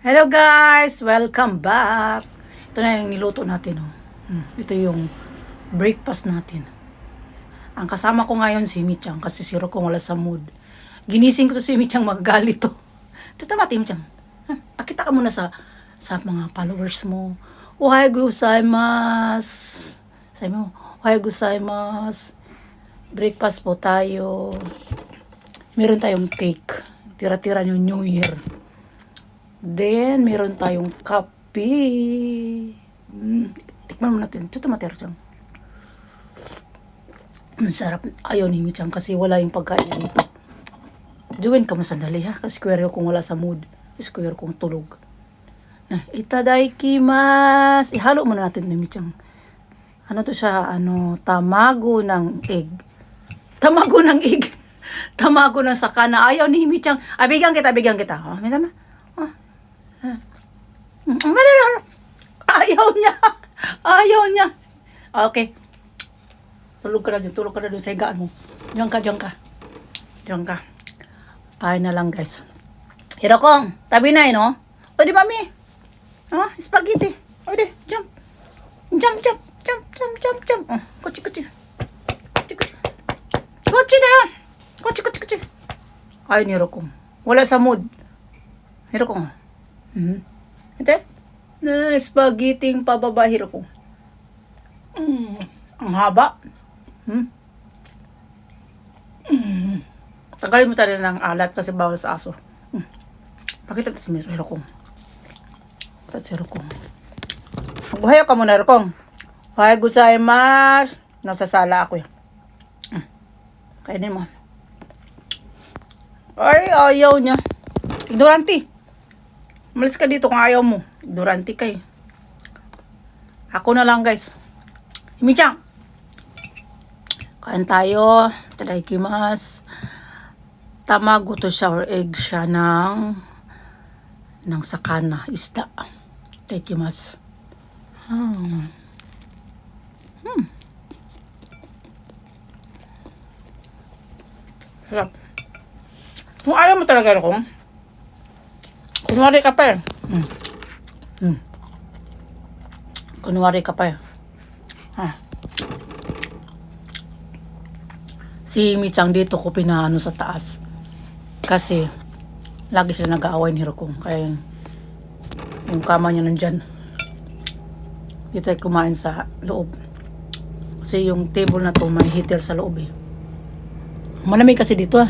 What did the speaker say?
Hello guys! Welcome back! Ito na yung niluto natin. Oh. Ito yung breakfast natin. Ang kasama ko ngayon si Michang kasi si Rokong wala sa mood. Ginising ko to si Michang magalit to. Ito tamati Michang. Pakita ka muna sa mga followers mo. Ohayou gozaimasu. Sabi mo, ohayou gozaimasu. Breakfast po tayo. Meron tayong cake. Tira-tira yung New Year. Then, meron tayong kape. Tikman mo natin. Ito matira dyan. Sarap. Ayaw ni Michang kasi wala yung pagkain dito. Duwin ka mo sandali ha. Kasi square kung wala sa mood. Square kung tulog. Itadaikimasu. Ihalo muna natin ni Michang. Ano to siya? Tamago ng egg. Tamago ng egg. Tamago ng sakana. Ayaw ni Michang. Bigyan kita. Oh, may tama. Ayaw niya. Okay. Tulog ka na dun sa higaan mo. Diyan ka. Kain na lang guys. Hirokong, tabi na no? O di mami. Spaghetti. O di, jump. Kuchi. Kuchi na yun. Kuchi. Ayaw ni Hirokong. Wala sa mood. Hirokong. Ito? Spaghetti pababa, Hirokong. Ang haba. Tanggalin mo tayo ng alat kasi bawal sa aso. Pakita si Hirokong. Buhayo ka muna, Hirokong. Ohayou gozaimasu. Nasa sala ako. Kainin mo. Ay, ayaw niya. Ignorante. Malis ka dito kung ayaw mo. Ignorante ka eh. Ako na lang guys. Michang. Kain tayo. Itadaikimasu. Tamago to siya or egg siya ng sakana. Isda. Itadaikimasu. Sarap. Kung ayaw mo talaga ako, kunwari ka pa eh. Kunwari ka pa eh. Si Michang dito ko pinaano sa taas. Kasi, lagi sila nag-aaway ni Hirokong. Kaya yung kama niya nandyan. Dito ay kumain sa loob. Kasi yung table na to may heater sa loob eh. Malamig kasi dito ah.